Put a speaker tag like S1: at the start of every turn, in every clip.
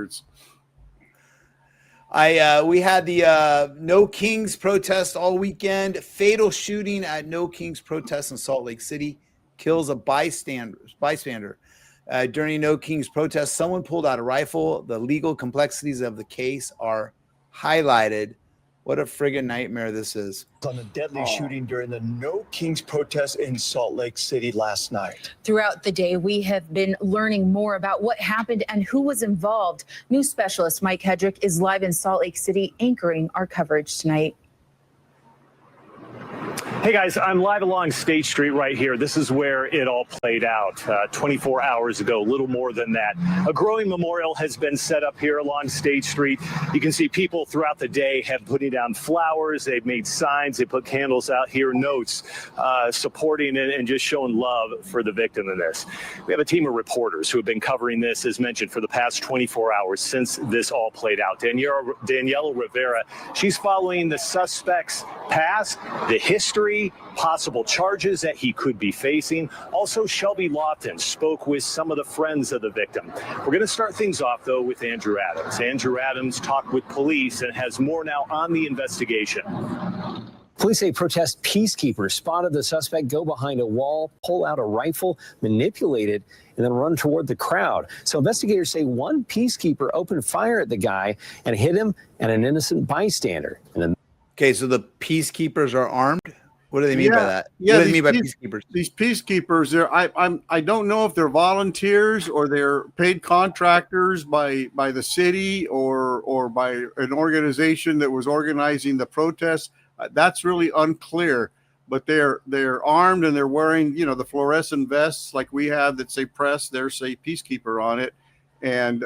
S1: standards.
S2: We had the No Kings protest all weekend. Fatal shooting at No Kings protest in Salt Lake City kills a bystander. During No Kings protest, someone pulled out a rifle. The legal complexities of the case are highlighted. What a friggin' nightmare this is.
S3: On the deadly shooting during the No Kings protest in Salt Lake City last night.
S4: Throughout the day, we have been learning more about what happened and who was involved. News specialist Mike Hedrick is live in Salt Lake City anchoring our coverage tonight.
S5: Hey guys, I'm live along State Street right here. This is where it all played out 24 hours ago, a little more than that. A growing memorial has been set up here along State Street. You can see people throughout the day have putting down flowers. They've made signs. They put candles out here, notes supporting it and just showing love for the victim in this. We have a team of reporters who have been covering this, as mentioned, for the past 24 hours since this all played out. Daniela Rivera, she's following the suspect's past, the history, possible charges that he could be facing. Also, Shelby Lofton spoke with some of the friends of the victim. We're going to start things off, though, with Andrew Adams. Andrew Adams talked with police and has more now on the investigation.
S6: Police say protest peacekeepers spotted the suspect go behind a wall, pull out a rifle, manipulate it, and then run toward the crowd. So investigators say one peacekeeper opened fire at the guy and hit him and an innocent bystander.
S2: Okay, so the peacekeepers are armed? What do they mean by that?
S1: Yeah,
S2: what do they mean by peacekeepers?
S1: These peacekeepers, I don't know if they're volunteers or they're paid contractors by the city or by an organization that was organizing the protests. That's really unclear. But they're armed and they're wearing, the fluorescent vests like we have that say press. There's say peacekeeper on it. And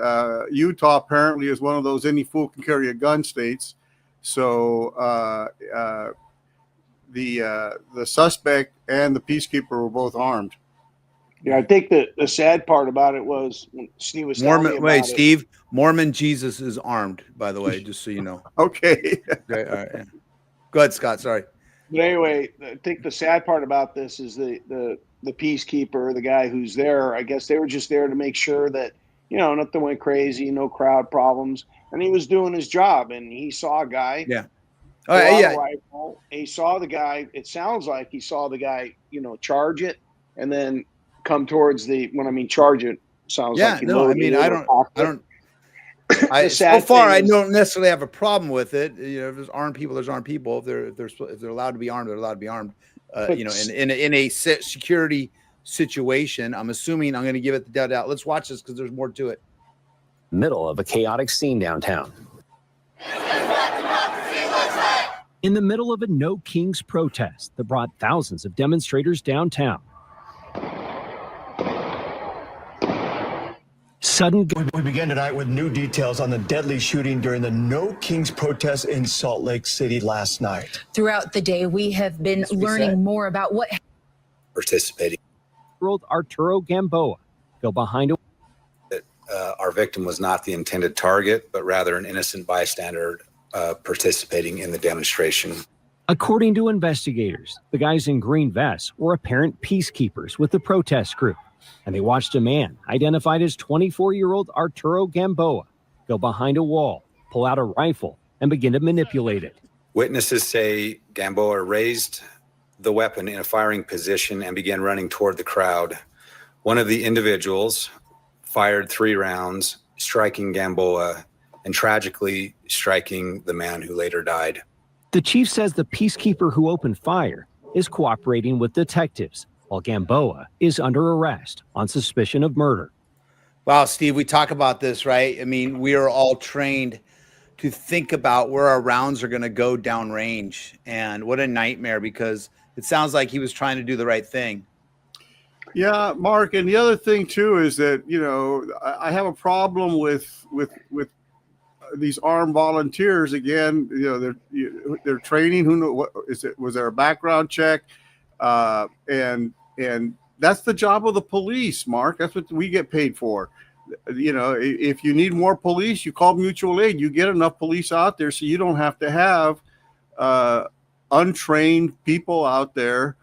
S1: Utah apparently is one of those any fool can carry a gun states. So the suspect and the peacekeeper were both armed.
S7: Yeah, I think the sad part about it was when Steve was
S2: Mormon. Wait, Steve. Mormon Jesus is armed, by the way, just so you know.
S1: Okay.
S2: Okay. All right. Go ahead, Scott. Sorry.
S7: But anyway, I think the sad part about this is the peacekeeper, the guy who's there. I guess they were just there to make sure that nothing went crazy, no crowd problems, and he was doing his job. And he saw a guy.
S2: Yeah.
S7: Rifle. He saw the guy. It sounds like he saw the guy, charge it, and then come towards when I mean charge it. Sounds like.
S2: No, I mean I don't. So far, I don't necessarily have a problem with it. If there's armed people, there's armed people. If they're allowed to be armed, they're allowed to be armed. In a security situation, I'm assuming I'm going to give it the doubt. Let's watch this because there's more to it.
S6: Middle of a chaotic scene downtown.
S8: In the middle of a No Kings protest that brought thousands of demonstrators downtown.
S3: We begin tonight with new details on the deadly shooting during the No Kings protest in Salt Lake City last night.
S4: Throughout the day, we have been learning more about what
S9: participating.
S8: Arturo Gamboa go behind
S9: our victim was not the intended target, but rather an innocent bystander participating in the demonstration.
S8: According to investigators, the guys in green vests were apparent peacekeepers with the protest group, and they watched a man identified as 24-year-old Arturo Gamboa go behind a wall, pull out a rifle, and begin to manipulate it.
S9: Witnesses say Gamboa raised the weapon in a firing position and began running toward the crowd. One of the individuals fired 3 rounds, striking Gamboa and tragically striking the man who later died.
S8: The chief says the peacekeeper who opened fire is cooperating with detectives, while Gamboa is under arrest on suspicion of murder.
S2: Wow, Steve, we talk about this, right? I mean, we are all trained to think about where our rounds are going to go downrange. And what a nightmare, because it sounds like he was trying to do the right thing.
S1: Yeah, Mark. And the other thing, too, is that, I have a problem with these armed volunteers. Again, they're training. Who knows? What is it? Was there a background check? And that's the job of the police, Mark. That's what we get paid for. If you need more police, you call mutual aid. You get enough police out there so you don't have to have untrained people out there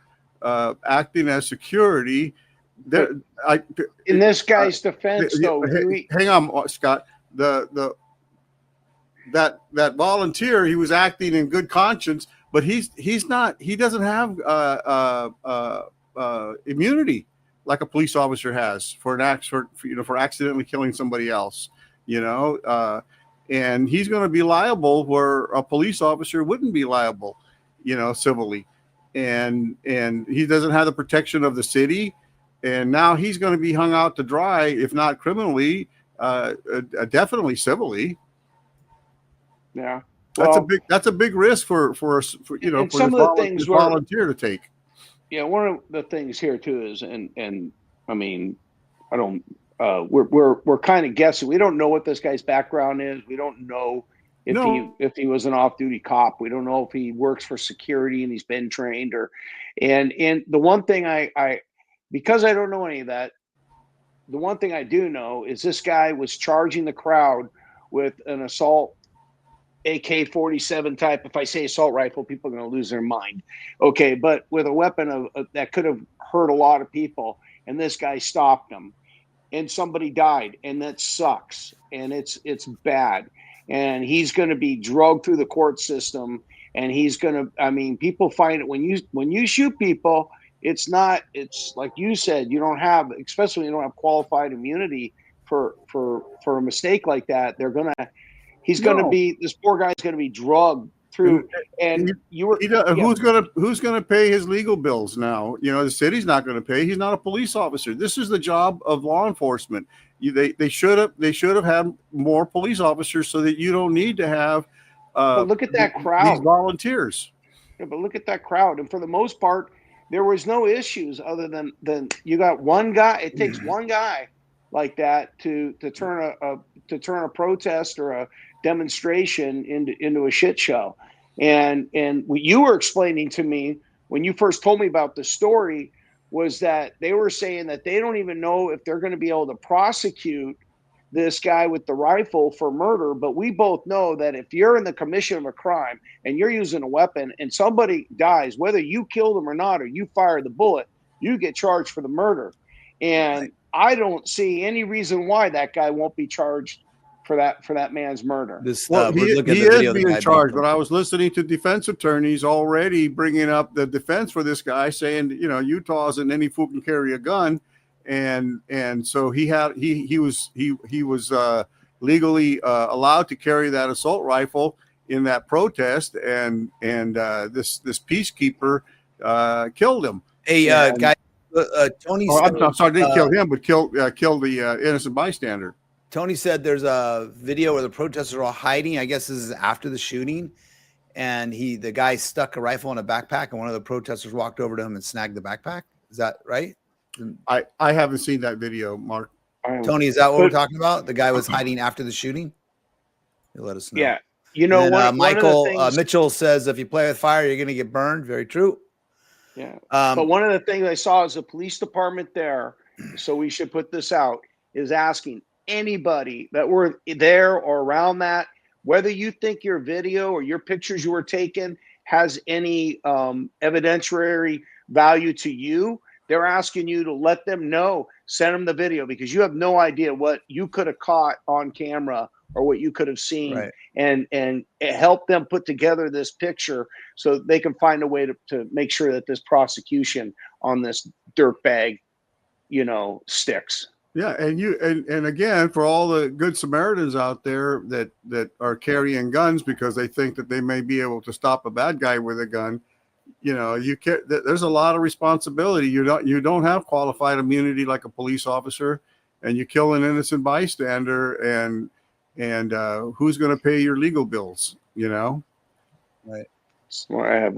S1: acting as security.
S7: In this guy's defense, though,
S1: hang on, Scott. that volunteer, he was acting in good conscience, but he doesn't have immunity like a police officer has for for accidentally killing somebody else, and he's going to be liable where a police officer wouldn't be liable, civilly, and he doesn't have the protection of the city, and now he's going to be hung out to dry, if not criminally, definitely civilly.
S7: Yeah,
S1: that's a big risk for
S7: some of the things
S1: volunteer to take.
S7: Yeah, one of the things here too is, and I mean, I don't. We're kind of guessing. We don't know what this guy's background is. We don't know if he was an off-duty cop. We don't know if he works for security and he's been trained and the one thing I because I don't know any of that, the one thing I do know is this guy was charging the crowd with an assault AK-47 type. If I say assault rifle, people are going to lose their mind. Okay, but with a weapon that could have hurt a lot of people, and this guy stopped him, and somebody died, and that sucks, and it's bad, and he's going to be drugged through the court system, and he's going to. I mean, people find it when you shoot people. It's like you said, you don't have, especially when you don't have qualified immunity for a mistake like that. He's going to be, this poor guy's going to be drugged through. And
S1: who's going to pay his legal bills now? The city's not going to pay. He's not a police officer. This is the job of law enforcement. They should have had more police officers so that you don't need to have.
S7: But look at that crowd.
S1: These volunteers.
S7: Yeah, but look at that crowd, and for the most part, there was no issues other than you got one guy. It takes one guy like that to turn a protest or a demonstration into a shit show. And what you were explaining to me when you first told me about the story was that they were saying that they don't even know if they're going to be able to prosecute this guy with the rifle for murder. But we both know that if you're in the commission of a crime and you're using a weapon and somebody dies, whether you killed them or not, or you fire the bullet, you get charged for the murder. And I don't see any reason why that guy won't be charged for that man's murder.
S1: He is being charged, but I was listening to defense attorneys already bringing up the defense for this guy, saying, Utah isn't any fool can carry a gun, and so he was legally allowed to carry that assault rifle in that protest, and this peacekeeper killed him.
S2: Guy, Tony.
S1: I'm sorry, didn't kill him, but killed the innocent bystander.
S2: Tony said there's a video where the protesters are all hiding. I guess this is after the shooting, and the guy stuck a rifle in a backpack, and one of the protesters walked over to him and snagged the backpack. Is that right?
S1: I haven't seen that video, Mark.
S2: Tony, is that what we're talking about? The guy was hiding after the shooting. You'll let us know.
S7: Yeah,
S2: Michael Mitchell says if you play with fire, you're going to get burned. Very true.
S7: Yeah, but one of the things I saw is the police department there. So we should put this out. Is asking anybody that were there or around that, whether you think your video or your pictures you were taken has any evidentiary value to you, they're asking you to let them know, send them the video, because you have no idea what you could have caught on camera or what you could have seen, right. and help them put together this picture so they can find a way to make sure that this prosecution on this dirtbag, sticks.
S1: Yeah, and again, for all the good Samaritans out there that are carrying guns because they think that they may be able to stop a bad guy with a gun, there's a lot of responsibility. You don't have qualified immunity like a police officer, and you kill an innocent bystander, and who's going to pay your legal bills?
S2: Right.
S7: Well, I have